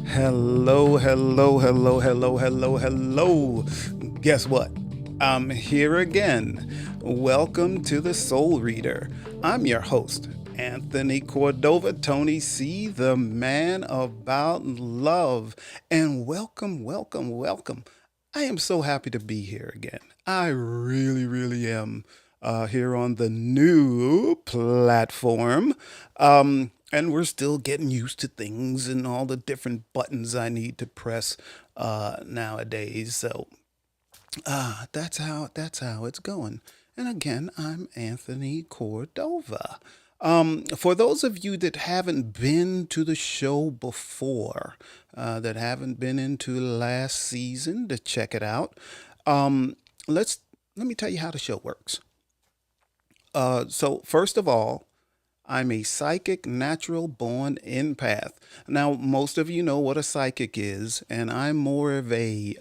Hello, hello, hello, hello, hello, hello. Guess what? I'm here again. Welcome to the Soul Reader. I'm your host, Anthony Cordova, Tony C., the man about love. And welcome, welcome, welcome. I am so happy to be here again. I really, really am here on the new platform. And we're still getting used to things and all the different buttons I need to press nowadays. So that's how it's going. And again, I'm Anthony Cordova. For those of you that haven't been to the show before, that haven't been into last season to check it out, um, let's let me tell you how the show works. So first of all, I'm a psychic, natural born empath. Now, most of you know what a psychic is, and I'm more of a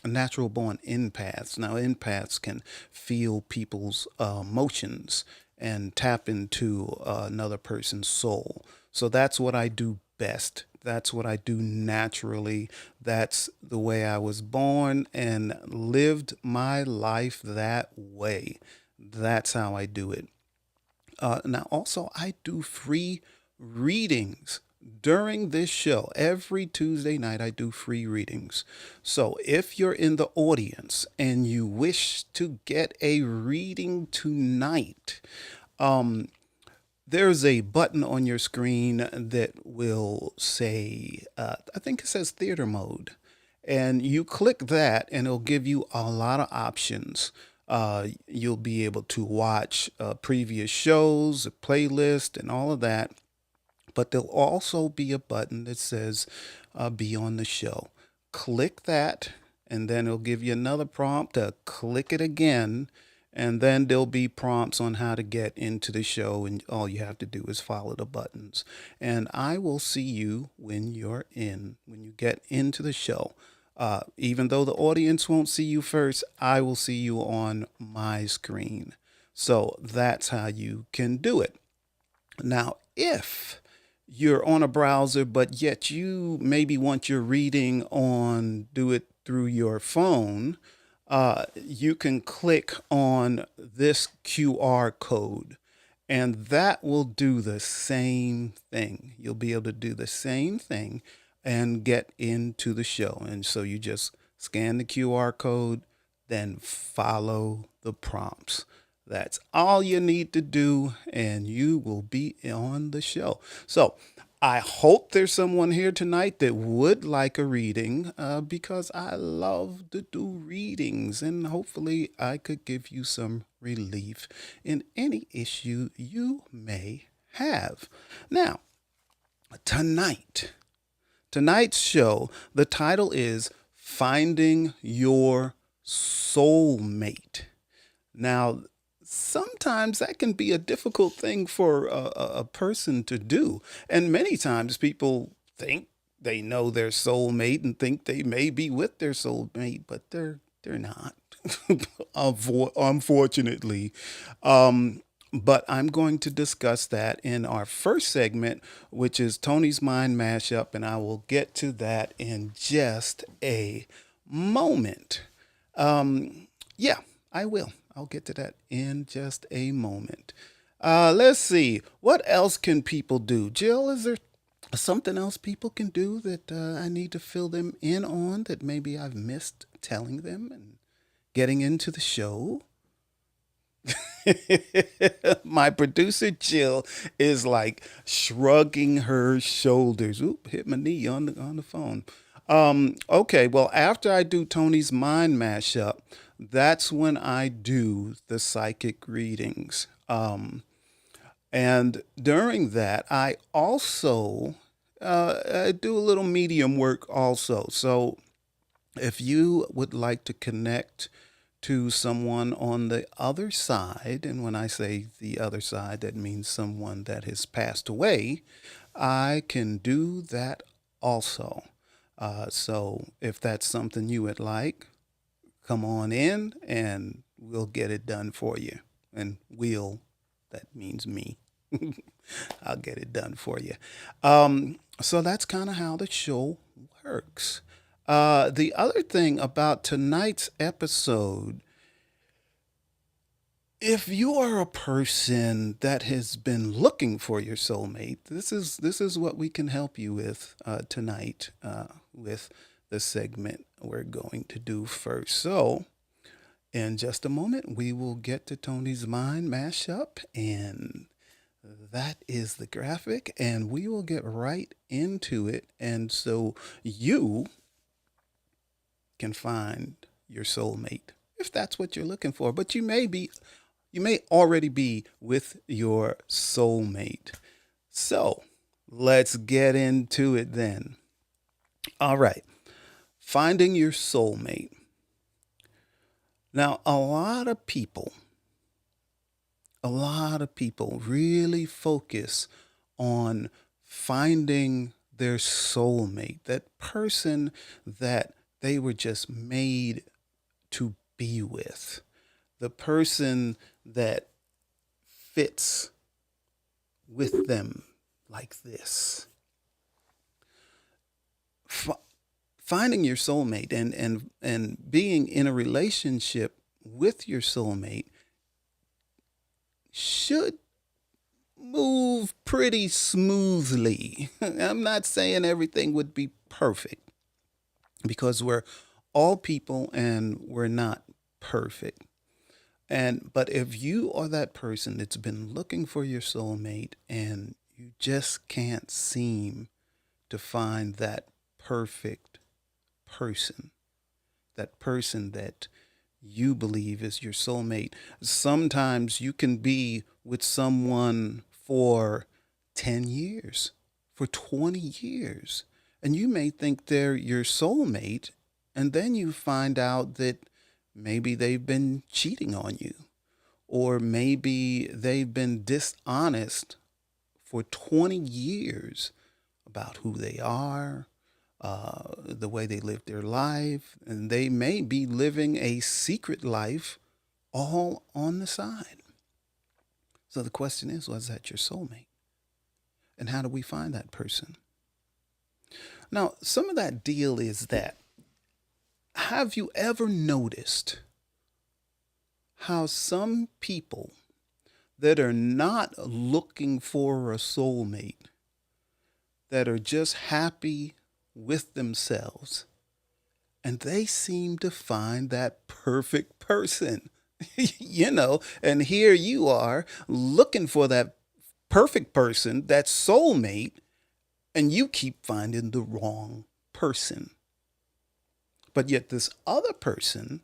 natural born empath. Now, empaths can feel people's emotions and tap into another person's soul. So that's what I do best. That's what I do naturally. That's the way I was born and lived my life that way. That's how I do it. Now, also, I do free readings during this show. Every Tuesday night, I do free readings. So, if you're in the audience and you wish to get a reading tonight, um, there's a button on your screen that will say, I think it says theater mode. And you click that, and it'll give you a lot of options. You'll be able to watch previous shows, a playlist, and all of that. But there'll also be a button that says be on the show. Click that, and then it'll give you another prompt to click it again. And then there'll be prompts on how to get into the show, and all you have to do is follow the buttons. And I will see you when you get into the show. Even though the audience won't see you first, I will see you on my screen. So that's how you can do it. Now, if you're on a browser, but yet you maybe want your reading on, do it through your phone, you can click on this QR code, and that will do the same thing. You'll be able to do the same thing and get into the show. And so you just scan the QR code, then follow the prompts. That's all you need to do, and you will be on the show. So, I hope there's someone here tonight that would like a reading because I love to do readings, and hopefully, I could give you some relief in any issue you may have. Now, tonight, tonight's show, the title is Finding Your Soulmate. Now, sometimes that can be a difficult thing for a person to do. And many times people think they know their soulmate and think they may be with their soulmate, but they're not, unfortunately. But I'm going to discuss that in our first segment, which is Tony's Mind Mashup, and I will get to that in just a moment. Yeah, I will. I'll get to that in just a moment. Let's see. What else can people do? Jill, is there something else people can do that I need to fill them in on that maybe I've missed telling them and getting into the show? My producer Jill is like shrugging her shoulders. Oop, hit my knee on the phone. Okay, well, after I do Tony's mind mashup, that's when I do the psychic readings. And during that, I also I do a little medium work also. So if you would like to connect to someone on the other side, and when I say the other side, that means someone that has passed away, I can do that also. So if that's something you would like, come on in and we'll get it done for you. And that means me. I'll get it done for you. So that's kind of how the show works. The other thing about tonight's episode, if you are a person that has been looking for your soulmate, this is what we can help you with tonight with the segment we're going to do first. So, in just a moment, we will get to Tony's mind mashup, and that is the graphic, and we will get right into it. And so you can find your soulmate if that's what you're looking for. But you may already be with your soulmate. So let's get into it then. All right, finding your soulmate. Now, a lot of people really focus on finding their soulmate, that person that they were just made to be with, the person that fits with them like this. F- Finding your soulmate and being in a relationship with your soulmate should move pretty smoothly. I'm not saying everything would be perfect because we're all people and we're not perfect. And but if you are that person that's been looking for your soulmate and you just can't seem to find that perfect person, that person that you believe is your soulmate. Sometimes you can be with someone for 10 years, for 20 years, and you may think they're your soulmate, and then you find out that maybe they've been cheating on you, or maybe they've been dishonest for 20 years about who they are, the way they live their life, and they may be living a secret life all on the side. So the question is, was that your soulmate? And how do we find that person? Now, some of that deal is that, have you ever noticed how some people that are not looking for a soulmate, that are just happy with themselves, and they seem to find that perfect person? And here you are looking for that perfect person, that soulmate, and you keep finding the wrong person. But yet, this other person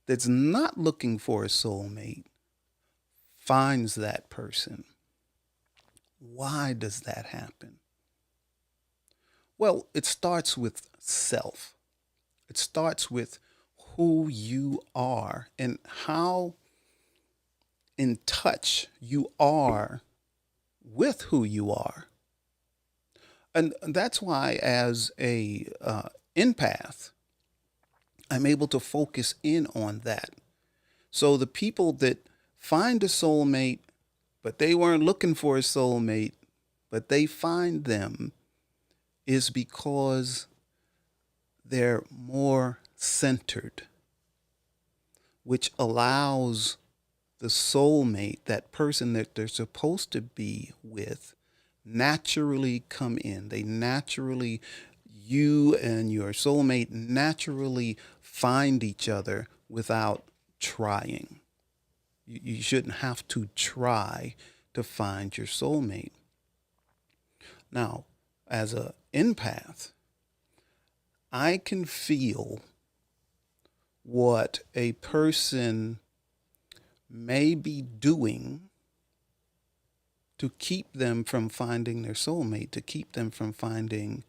that's not looking for a soulmate finds that person. Why does that happen? Well, it starts with self. It starts with who you are and how in touch you are with who you are. And that's why, as a empath, I'm able to focus in on that. So the people that find a soulmate, but they weren't looking for a soulmate, but they find them, is because they're more centered, which allows the soulmate, that person that they're supposed to be with, naturally come in. They naturally, you and your soulmate naturally find each other without trying. You shouldn't have to try to find your soulmate. Now, as an empath, I can feel what a person may be doing to keep them from finding their soulmate, to keep them from finding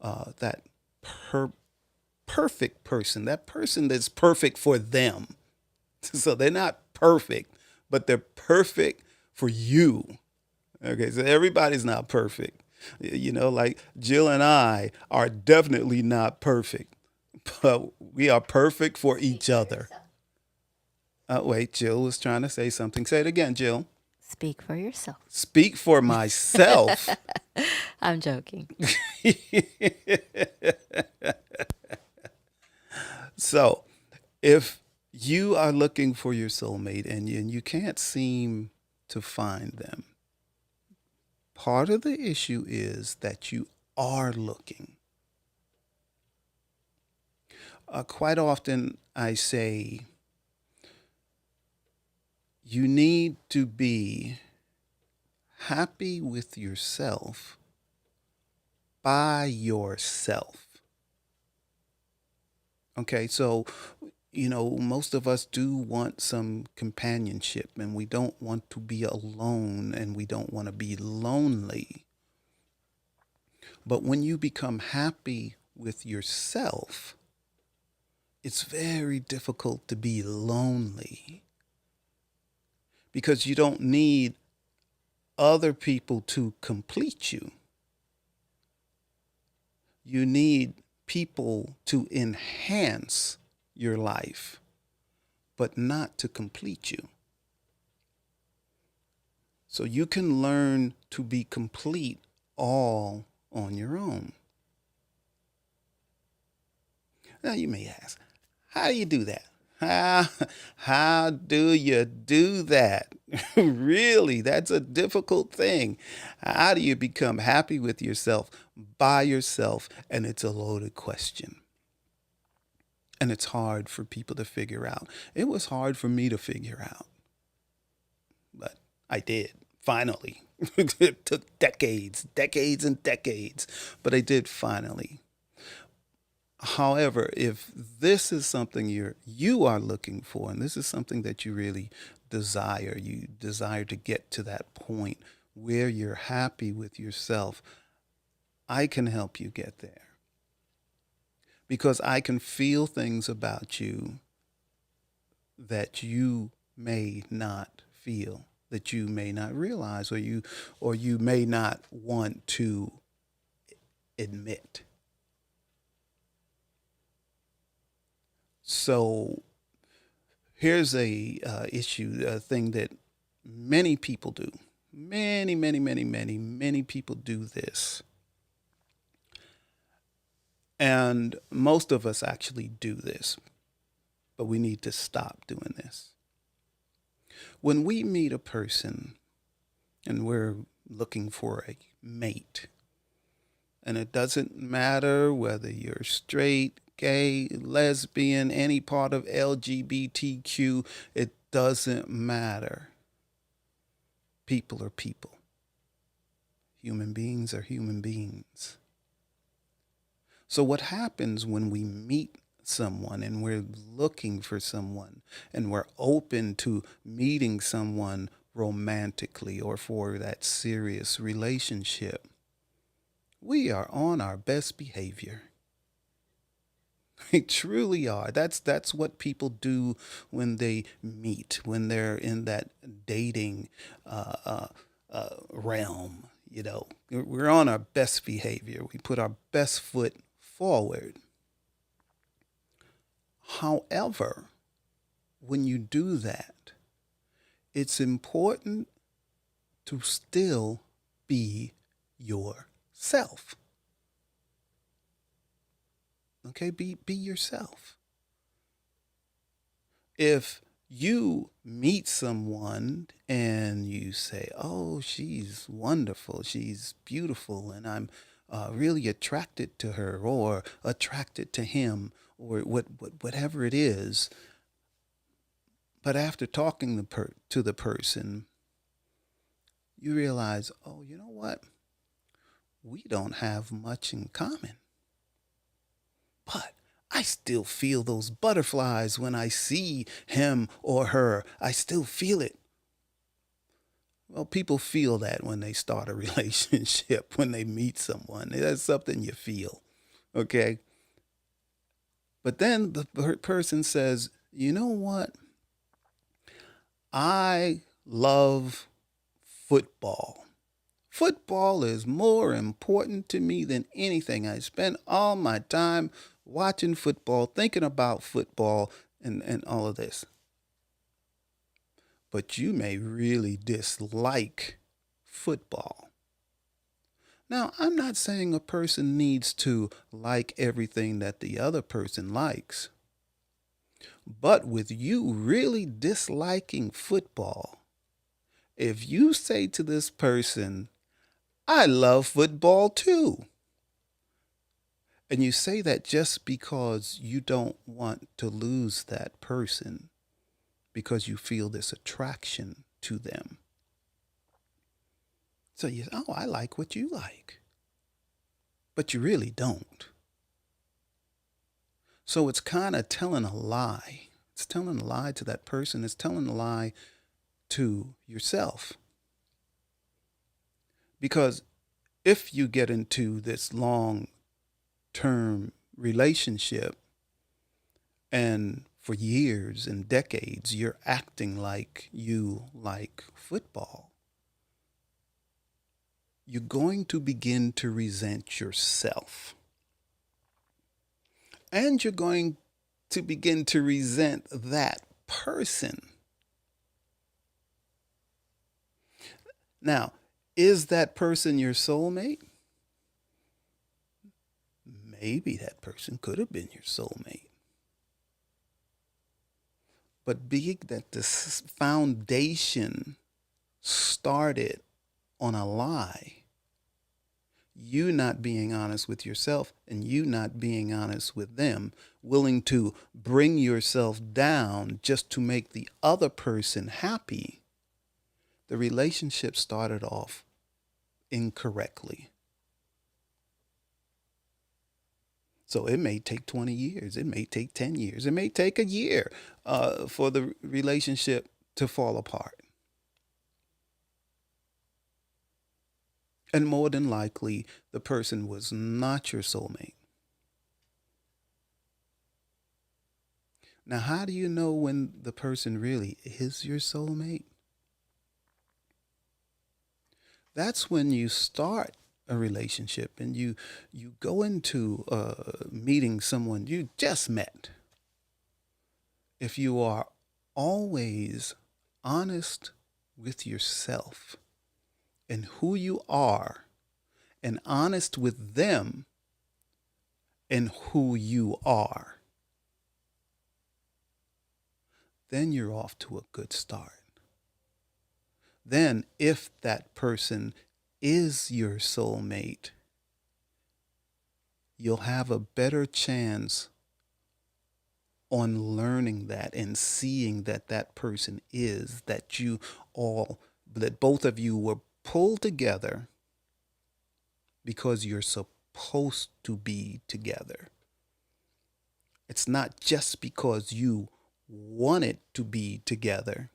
that per- perfect person, that person that's perfect for them. So they're not perfect, but they're perfect for you. Okay, so everybody's not perfect. Like Jill and I are definitely not perfect, but we are perfect for each other. Wait, Jill was trying to say something. Say it again, Jill. Speak for yourself. Speak for myself. I'm joking. So, if you are looking for your soulmate and you can't seem to find them, part of the issue is that you are looking. Quite often, I say you need to be happy with yourself by yourself. Okay, so, most of us do want some companionship and we don't want to be alone and we don't want to be lonely. But when you become happy with yourself, it's very difficult to be lonely because you don't need other people to complete you. You need people to enhance your life, but not to complete you. So you can learn to be complete all on your own. Now you may ask, how do you do that? How do you do that? Really, that's a difficult thing. How do you become happy with yourself by yourself? And it's a loaded question. And it's hard for people to figure out. It was hard for me to figure out, but I did finally. It took decades, decades, and decades, but I did finally. However, if this is something you are looking for, and this is something that you really desire, you desire to get to that point where you're happy with yourself, I can help you get there. Because I can feel things about you that you may not feel, that you may not realize, or you may not want to admit. So here's a thing that many people do. Many people do this. And most of us actually do this, but we need to stop doing this. When we meet a person and we're looking for a mate, and it doesn't matter whether you're straight, gay, lesbian, any part of LGBTQ, it doesn't matter. People are people. Human beings are human beings. So what happens when we meet someone and we're looking for someone and we're open to meeting someone romantically or for that serious relationship? We are on our best behavior. We truly are. That's what people do when they meet, when they're in that dating realm. We're on our best behavior. We put our best foot forward. However, when you do that, it's important to still be yourself. Okay, be yourself. If you meet someone and you say, "Oh, she's wonderful, she's beautiful, and I'm really attracted to her or attracted to him," or whatever it is, but after talking to the person, you realize, "Oh, you know what? We don't have much in common." But I still feel those butterflies when I see him or her. I still feel it. Well, people feel that when they start a relationship, when they meet someone. That's something you feel. Okay? But then the person says, "You know what? I love football. Football is more important to me than anything. I spend all my time watching football, thinking about football, and all of this." but you may really dislike football. Now, I'm not saying a person needs to like everything that the other person likes, but with you really disliking football, if you say to this person, I love football too, and you say that just because you don't want to lose that person, because you feel this attraction to them. So you say, oh, I like what you like, but you really don't. So it's kind of telling a lie. It's telling a lie to that person. It's telling a lie to yourself. Because if you get into this long term relationship and for years and decades you're acting like you like football, you're going to begin to resent yourself. And you're going to begin to resent that person. Now, is that person your soulmate? Maybe that person could have been your soulmate. But being that this foundation started on a lie, you not being honest with yourself and you not being honest with them, willing to bring yourself down just to make the other person happy, the relationship started off incorrectly. So it may take 20 years, it may take 10 years, it may take a year for the relationship to fall apart. And more than likely, the person was not your soulmate. Now, how do you know when the person really is your soulmate? That's when you start a relationship and you go into meeting someone you just met. If you are always honest with yourself and who you are, and honest with them and who you are, then you're off to a good start. Then, if that person is your soulmate, you'll have a better chance on learning that and seeing that that person is, that both of you were pulled together because you're supposed to be together. It's not just because you wanted to be together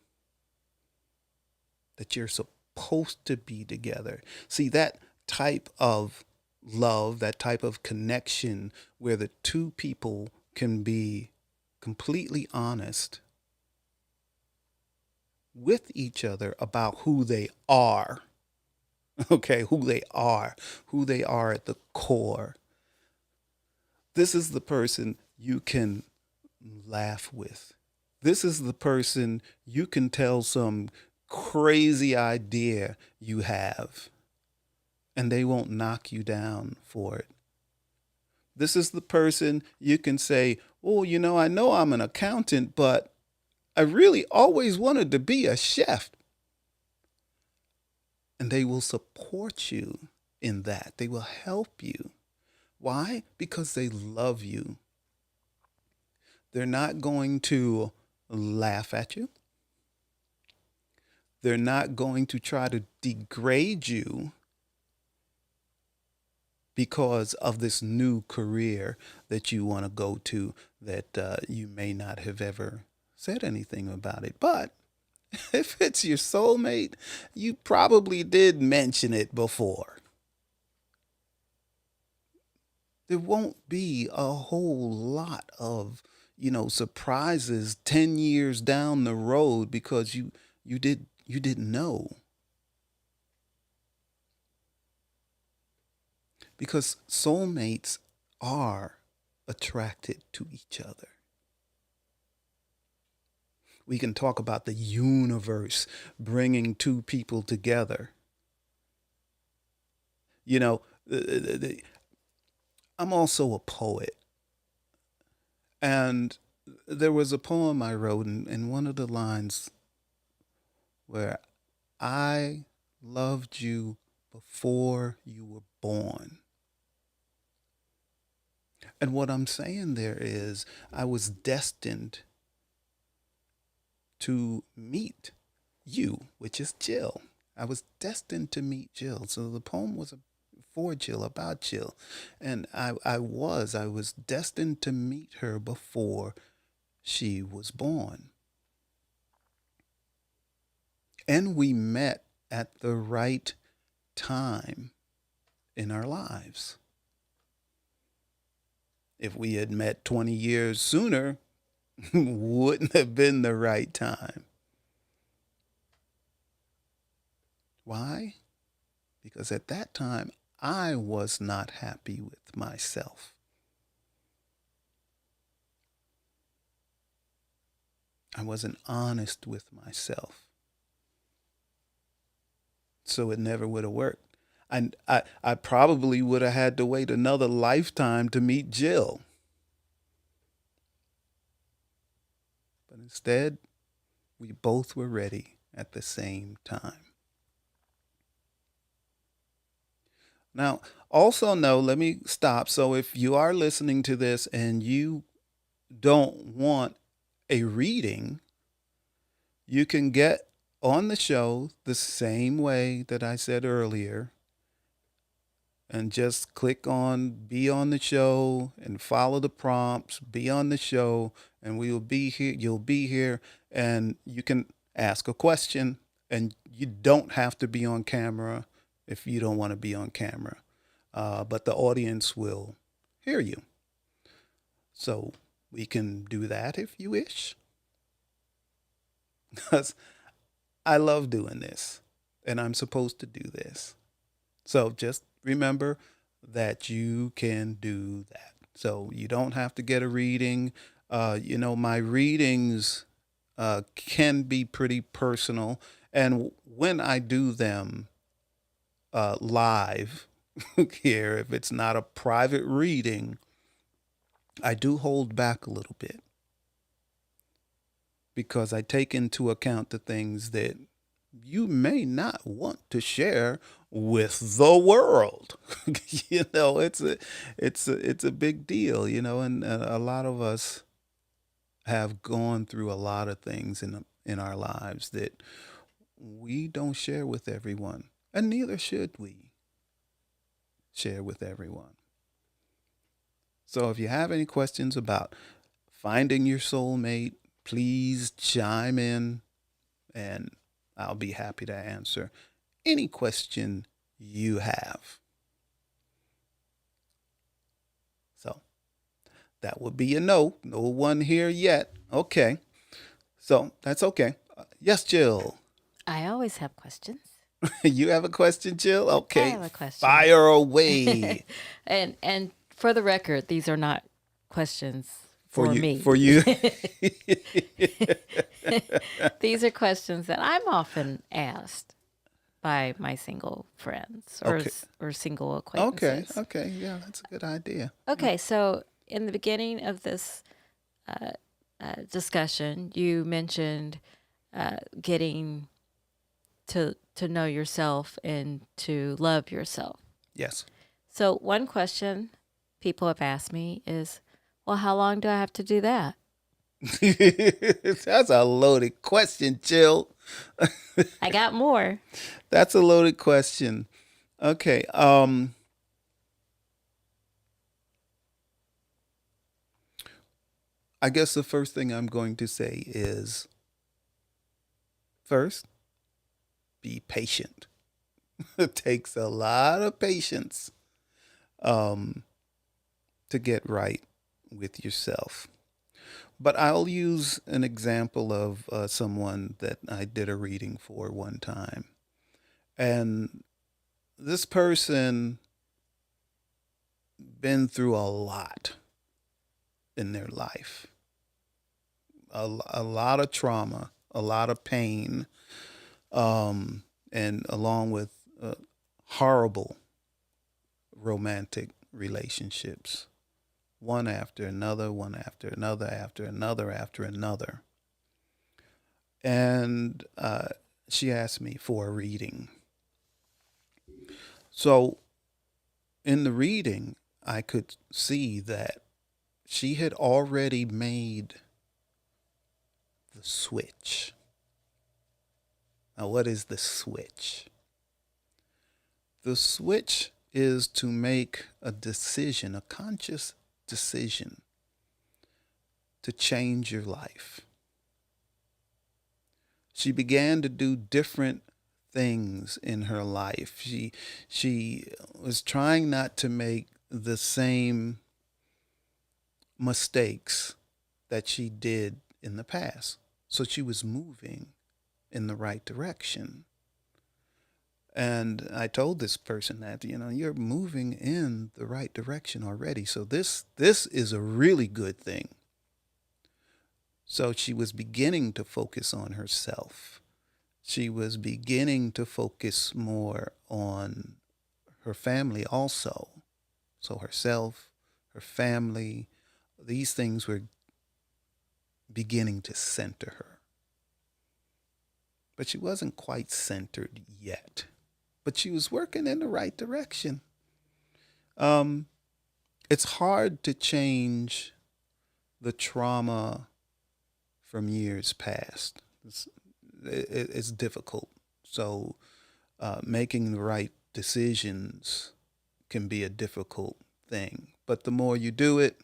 that you're supposed to be together. See, that type of love, that type of connection where the two people can be completely honest with each other about who they are. Okay, who they are at the core. This is the person you can laugh with. This is the person you can tell some crazy idea you have, and they won't knock you down for it. This is the person you can say, oh, I know I'm an accountant, but I really always wanted to be a chef. And they will support you in that. They will help you. Why? Because they love you. They're not going to laugh at you. They're not going to try to degrade you because of this new career that you want to go to that you may not have ever said anything about it. But if it's your soulmate, you probably did mention it before. There won't be a whole lot of, surprises 10 years down the road because you didn't know. Because soulmates are attracted to each other. We can talk about the universe bringing two people together. You know, I'm also a poet. And there was a poem I wrote, and one of the lines where I loved you before you were born. And what I'm saying there is, I was destined to meet you, which is Jill. I was destined to meet Jill. So the poem was for Jill, about Jill. And I was destined to meet her before she was born. And we met at the right time in our lives. If we had met 20 years sooner, wouldn't have been the right time. Why? Because at that time, I was not happy with myself. I wasn't honest with myself. So it never would have worked. I probably would have had to wait another lifetime to meet Jill. But instead, we both were ready at the same time. Now, also know, let me stop. So if you are listening to this and you don't want a reading, you can get on the show the same way that I said earlier, and just click on be on the show and follow the prompts, be on the show, and we will be here. You'll be here, and you can ask a question, and you don't have to be on camera if you don't want to be on camera. But the audience will hear you. So we can do that if you wish. Because I love doing this, and I'm supposed to do this. So just remember that you can do that. So you don't have to get a reading. My readings can be pretty personal. And when I do them live here, if it's not a private reading, I do hold back a little bit because I take into account the things that you may not want to share with the world. It's a big deal, and a lot of us have gone through a lot of things in our lives that we don't share with everyone, and neither should we share with everyone. So if you have any questions about finding your soulmate, please chime in, and I'll be happy to answer any question you have. So that would be a no. No one here yet. Okay. So that's okay. Yes, Jill. I always have questions. You have a question, Jill? I Okay. have a question. Fire away. And for the record, these are not questions for you, me. For you. These are questions that I'm often asked by my single friends Okay. or single Okay. acquaintances. Okay. Yeah, that's a good idea. Okay, so in the beginning of this discussion, you mentioned getting to know yourself and to love yourself. Yes. So one question people have asked me is, well, how long do I have to do that? That's a loaded question, Jill. I got more. That's a loaded question. Okay. I guess the first thing I'm going to say is first, be patient. It takes a lot of patience um, to get right with yourself. But I'll use an example of someone that I did a reading for one time. And this person been through a lot in their life. a lot of trauma, a lot of pain, and along with horrible romantic relationships, one after another, one after another, after another, after another. And she asked me for a reading. So in the reading, I could see that she had already made the switch. Now, what is the switch? The switch is to make a decision, a conscious decision to change your life. She began to do different things in her life. She was trying not to make the same mistakes that she did in the past. So she was moving in the right direction. And I told this person that, you're moving in the right direction already. So this is a really good thing. So she was beginning to focus on herself. She was beginning to focus more on her family also. So herself, her family, these things were beginning to center her. But she wasn't quite centered yet. But she was working in the right direction. It's hard to change the trauma from years past. It's difficult. So making the right decisions can be a difficult thing. But the more you do it,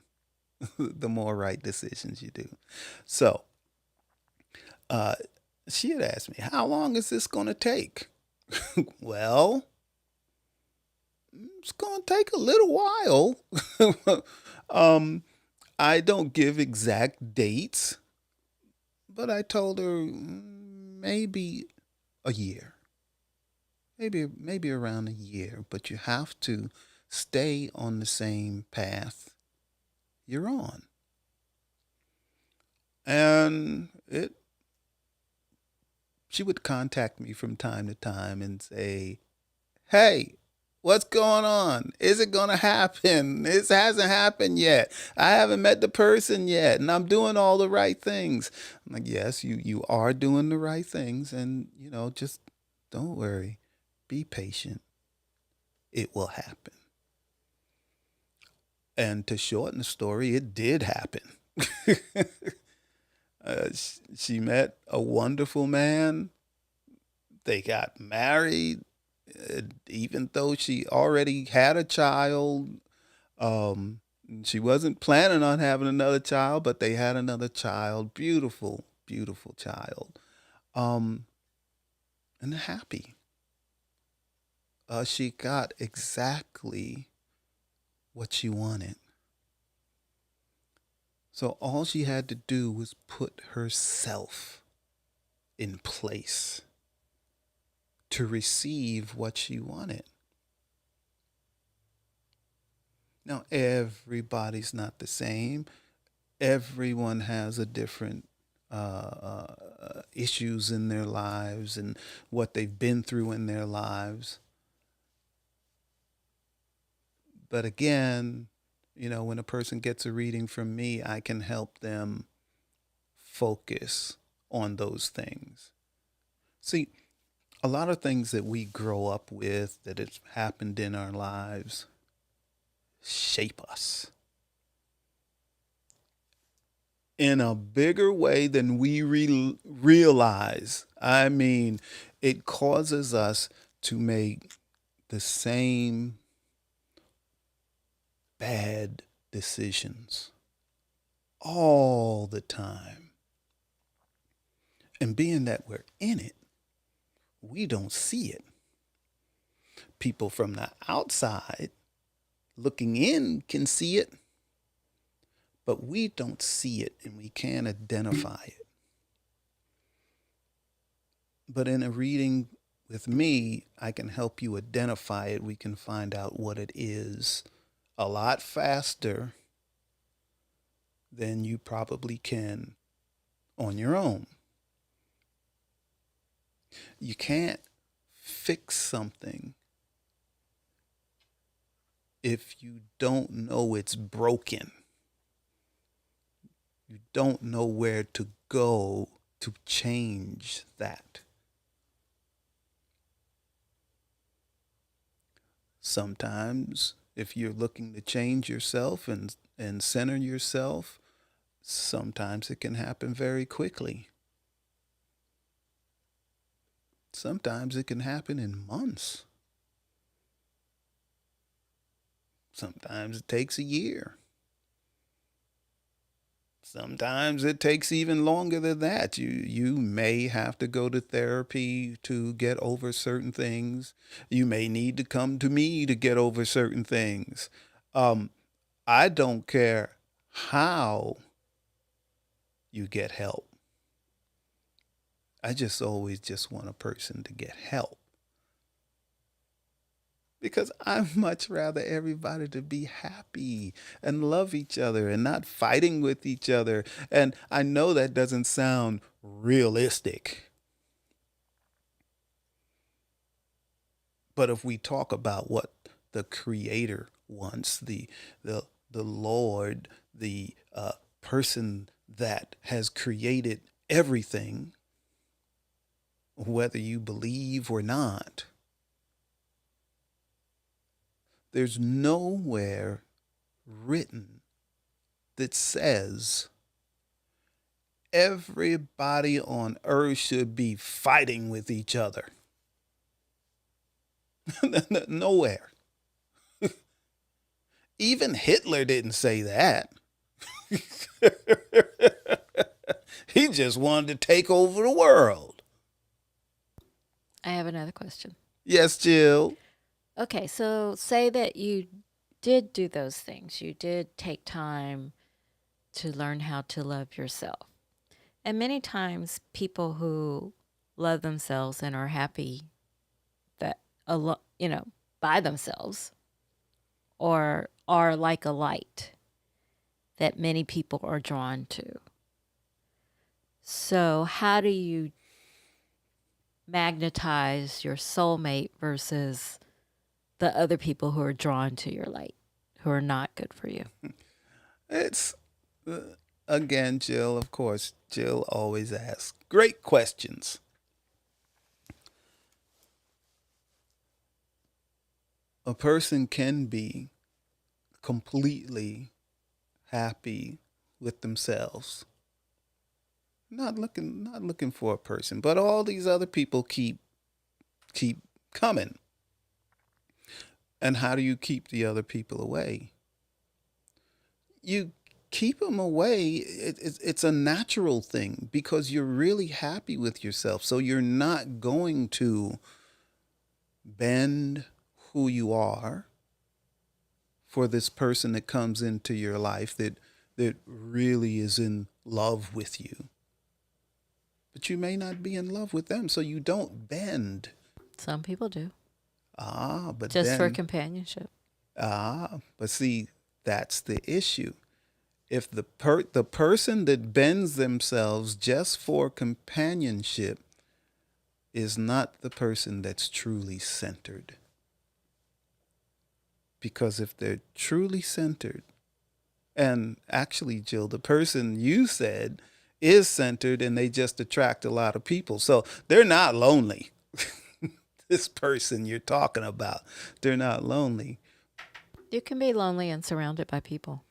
the more right decisions you do. So she had asked me, how long is this going to take? Well, it's going to take a little while. I don't give exact dates, but I told her maybe a year. Maybe around a year, but you have to stay on the same path you're on. And she would contact me from time to time and say, hey, what's going on? Is it going to happen? This hasn't happened yet. I haven't met the person yet, and I'm doing all the right things. I'm like, yes, you are doing the right things, and just don't worry. Be patient. It will happen. And to shorten the story, it did happen. She met a wonderful man. They got married, even though she already had a child. She wasn't planning on having another child, but they had another child. Beautiful, beautiful child. And happy. She got exactly what she wanted. So all she had to do was put herself in place to receive what she wanted. Now, everybody's not the same. Everyone has a different issues in their lives and what they've been through in their lives. But again, when a person gets a reading from me, I can help them focus on those things. See, a lot of things that we grow up with, that have happened in our lives, shape us in a bigger way than we realize. I mean, it causes us to make the same bad decisions all the time. And being that we're in it, we don't see it. People from the outside looking in can see it, but we don't see it and we can't identify it. But in a reading with me, I can help you identify it. We can find out what it is a lot faster than you probably can on your own. You can't fix something if you don't know it's broken. You don't know where to go to change that. Sometimes, if you're looking to change yourself and center yourself, sometimes it can happen very quickly. Sometimes it can happen in months. Sometimes it takes a year. Sometimes it takes even longer than that. You may have to go to therapy to get over certain things. You may need to come to me to get over certain things. Um, I don't care how you get help. I just always just want a person to get help because I much rather everybody to be happy and love each other and not fighting with each other. And I know that doesn't sound realistic, but if we talk about what the Creator wants, the Lord, the person that has created everything, whether you believe or not, there's nowhere written that says everybody on earth should be fighting with each other. Nowhere. Even Hitler didn't say that. He just wanted to take over the world. I have another question. Yes, Jill. Okay, so say that you did do those things. You did take time to learn how to love yourself. And many times people who love themselves and are happy that by themselves or are like a light that many people are drawn to. So, how do you magnetize your soulmate versus the other people who are drawn to your light, who are not good for you? It's, again, Jill, of course, Jill always asks great questions. A person can be completely happy with themselves. Not looking for a person, but all these other people keep coming. And how do you keep the other people away? You keep them away. It's a natural thing because you're really happy with yourself. So you're not going to bend who you are for this person that comes into your life that really is in love with you. But you may not be in love with them, so you don't bend. Some people do, But just for then companionship. but see, that's the issue. If the person that bends themselves just for companionship is not the person that's truly centered. Because if they're truly centered, and actually, Jill, the person you said is centered and they just attract a lot of people. So they're not lonely. This person you're talking about, they're not lonely. You can be lonely and surrounded by people.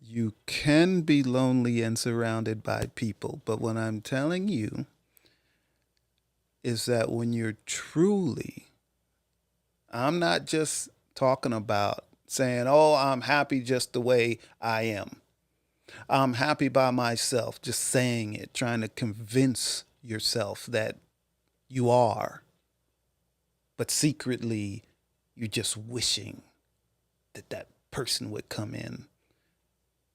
You can be lonely and surrounded by people. But what I'm telling you is that when you're truly, I'm not just talking about saying, oh, I'm happy just the way I am. I'm happy by myself, just saying it, trying to convince yourself that you are. But secretly, you're just wishing that that person would come in.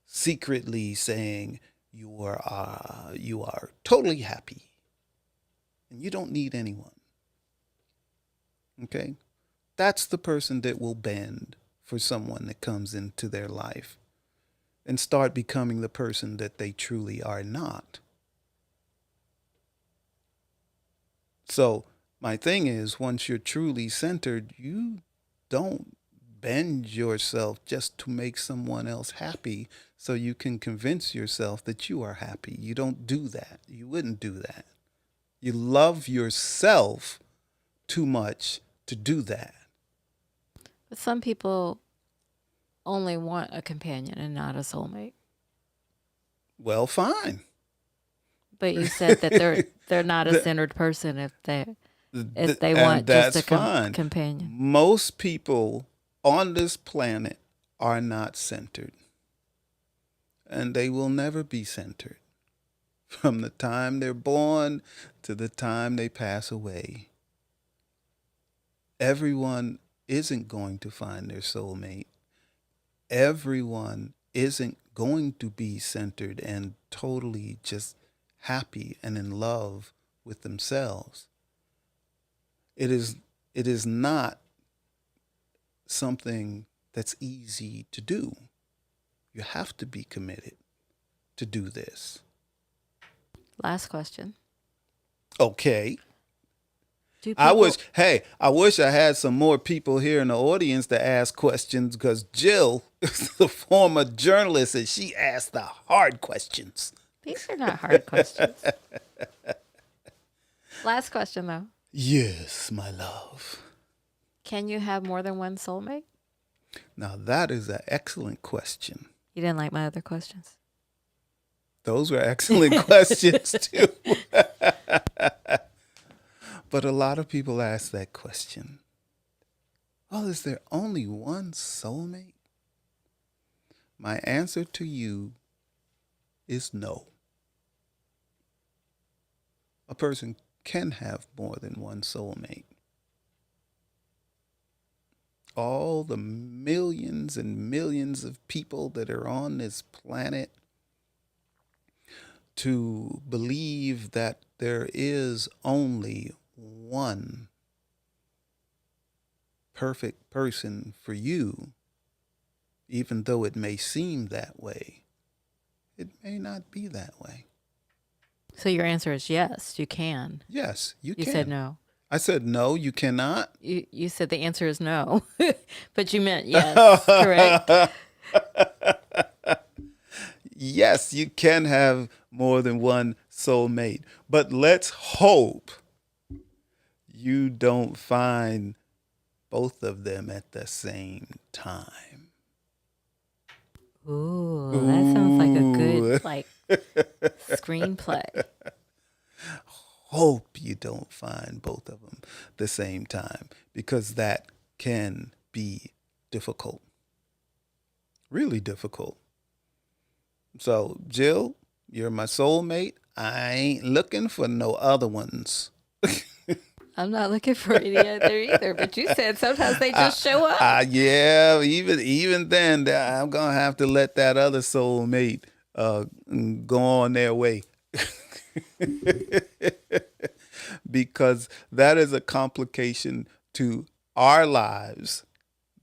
Secretly saying you are totally happy and you don't need anyone. Okay? That's the person that will bend for someone that comes into their life and start becoming the person that they truly are not. So my thing is, once you're truly centered, you don't bend yourself just to make someone else happy so you can convince yourself that you are happy. You don't do that. You wouldn't do that. You love yourself too much to do that. But some people only want a companion and not a soulmate. Well, fine. But you said that they're not a centered person if they And want just that's a fine. companion. Most people on this planet are not centered, and they will never be centered from the time they're born to the time they pass away. Everyone isn't going to find their soulmate. Everyone isn't going to be centered and totally just happy and in love with themselves. It is it is not something that's easy to do. You have to be committed to do this. Last question. Okay. Do I wish, people hey, I wish I had some more people here in the audience to ask questions because Jill is the former journalist and she asked the hard questions. These are not hard questions. Last question though. Yes, my love. Can you have more than one soulmate? Now, that is an excellent question. You didn't like my other questions. Those were excellent questions, too. But a lot of people ask that question. Well, is there only one soulmate? My answer to you is no. A person can have more than one soulmate. All the millions and millions of people that are on this planet, to believe that there is only one perfect person for you, even though it may seem that way, it may not be that way. So your answer is yes, you can. Yes, you You can. said no. I said no, you cannot. You said the answer is no, but you meant yes, correct? Yes, you can have more than one soulmate, but let's hope you don't find both of them at the same time. Ooh, that sounds like a good Ooh. screenplay. Hope you don't find both of them the same time because that can be difficult. Really difficult. So, Jill, you're my soulmate. I ain't looking for no other ones. I'm not looking for any other either, but you said sometimes they just show up. Yeah, even then, I'm gonna have to let that other soulmate uh, go on their way because that is a complication to our lives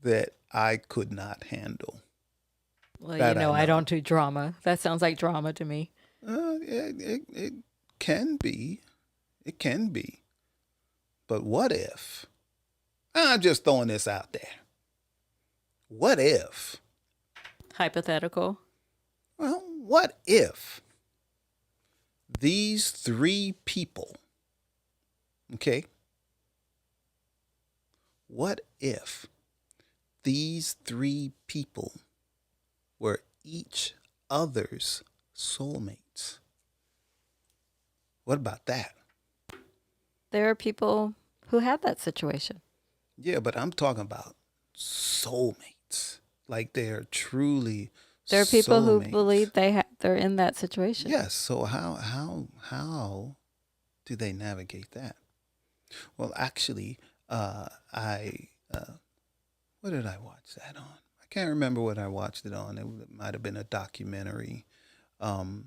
that I could not handle. Well, That I I know. don't do drama. That sounds like drama to me. It can be. It can be. But what if? I'm just throwing this out there. What if? Hypothetical. Well, what if these three people, okay? What if these three people were each other's soulmates? What about that? There are people who have that situation. Yeah, but I'm talking about soulmates. Like they're truly There are people who soulmates. believe they're in that situation. Yes. So how do they navigate that? Well, actually, I what did I watch that on? I can't remember what I watched it on. It might have been a documentary um,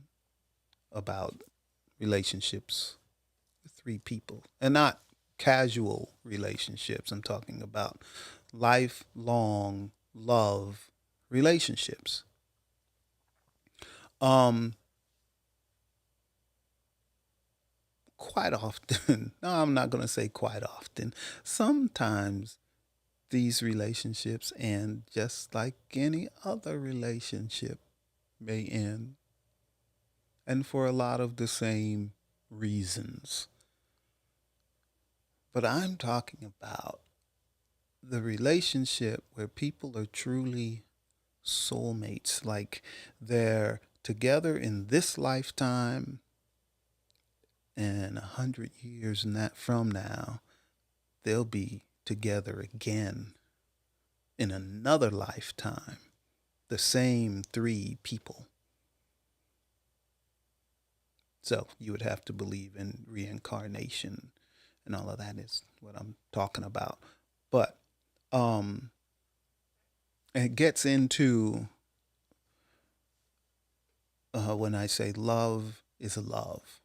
about relationships with three people, and not casual relationships. I'm talking about lifelong love relationships. Um, quite often, no, I'm not going to say quite often, sometimes these relationships end just like any other relationship may end, and for a lot of the same reasons. But I'm talking about the relationship where people are truly soulmates, like they're together in this lifetime, and 100 years from now, they'll be together again in another lifetime. The same three people. So you would have to believe in reincarnation and all of that is what I'm talking about. But um, it gets into when I say love is love.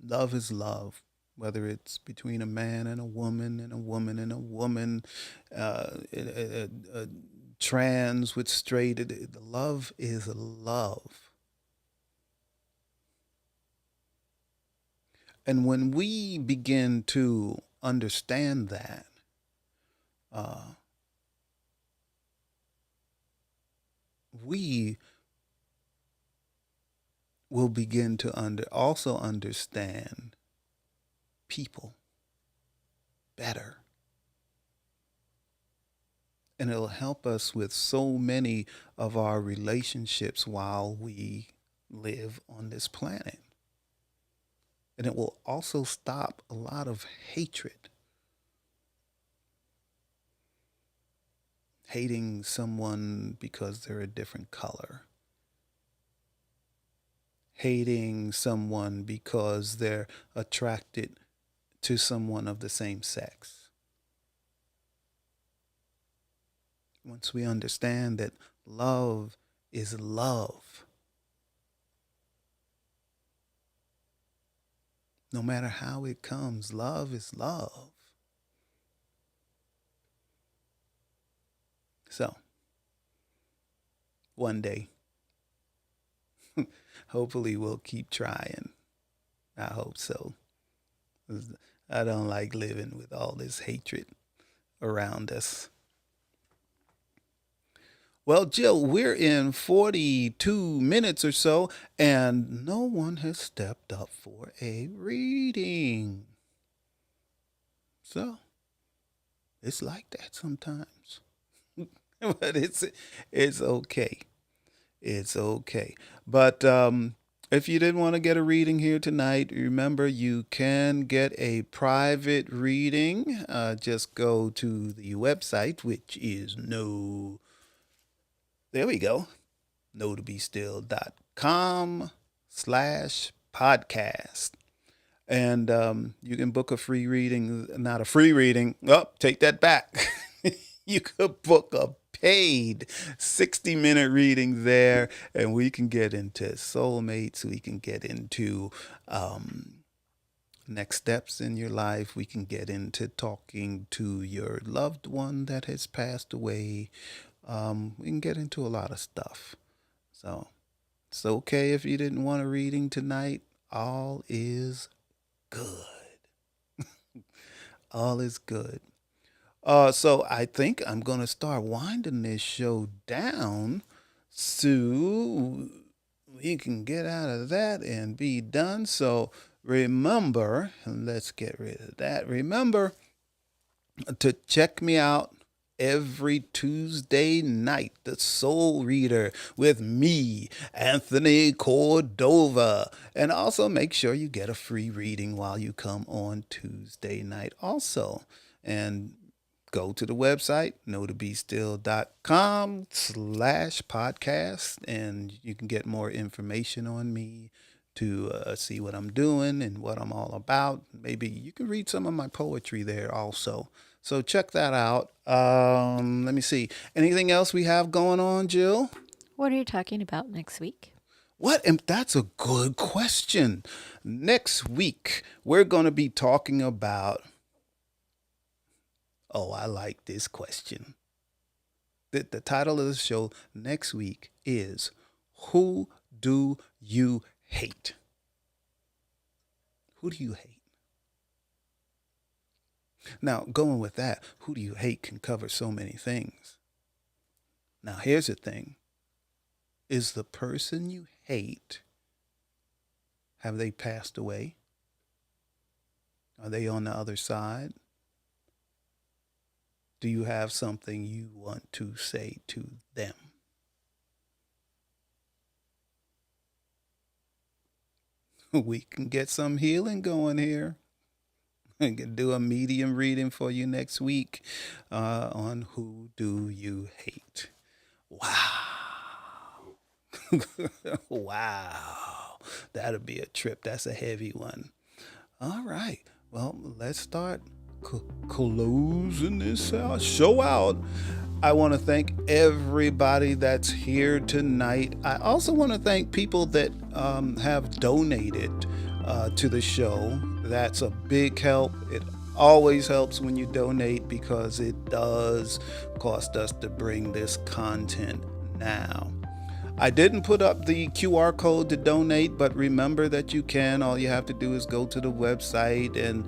Love is love, whether it's between a man and a woman, and a woman and a woman, trans with straight. Love is love. And when we begin to understand that, uh, we will begin to also understand people better. And it'll help us with so many of our relationships while we live on this planet. And it will also stop a lot of hatred. Hating someone because they're a different color. Hating someone because they're attracted to someone of the same sex. Once we understand that love is love, no matter how it comes, love is love. So, one day, hopefully, we'll keep trying. I hope so. I don't like living with all this hatred around us. Well, Jill, we're in 42 minutes or so, and no one has stepped up for a reading. So, it's like that sometimes. But it's okay. It's okay. But if you didn't want to get a reading here tonight, remember you can get a private reading. Just go to the website, which is no. There we go. knowtobestill.com/podcast. And you can book a free reading, not a free reading. Oh, take that back. You could book a paid 60-minute reading there, and we can get into soulmates. We can get into next steps in your life. We can get into talking to your loved one that has passed away. We can get into a lot of stuff. So it's okay if you didn't want a reading tonight. All is good. All is good. So I think I'm going to start winding this show down so we can get out of that and be done. So remember, let's get rid of that. Remember to check me out every Tuesday night, The Soul Reader with me, Anthony Cordova. And also make sure you get a free reading while you come on Tuesday night also. And go to the website, knowtobestill.com/podcast, and you can get more information on me to see what I'm doing and what I'm all about. Maybe you can read some of my poetry there also. So check that out. Let me see. Anything else we have going on, Jill? What are you talking about next week? What? And that's a good question. Next week, we're going to be talking about. Oh, I like this question. The title of the show next week is Who Do You hate. Who do you hate? Now, going with that, who do you hate can cover so many things. Now, here's the thing. Is the person you hate, have they passed away? Are they on the other side? Do you have something you want to say to them? We can get some healing going here. I can do a medium reading for you next week on who do you hate. Wow. Wow. That'll be a trip. That's a heavy one. All right. Well, let's start closing this out. Show out. I want to thank everybody that's here tonight. I also want to thank people that have donated to the show. That's a big help. It always helps when you donate because it does cost us to bring this content now. I didn't put up the QR code to donate, but remember that you can. All you have to do is go to the website and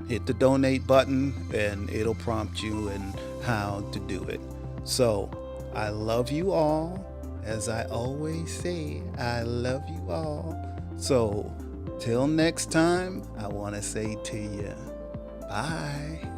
hit the donate button, and it'll prompt you and how to do it. So I love you all. As I always say, I love you all. So till next time, I want to say to you, bye.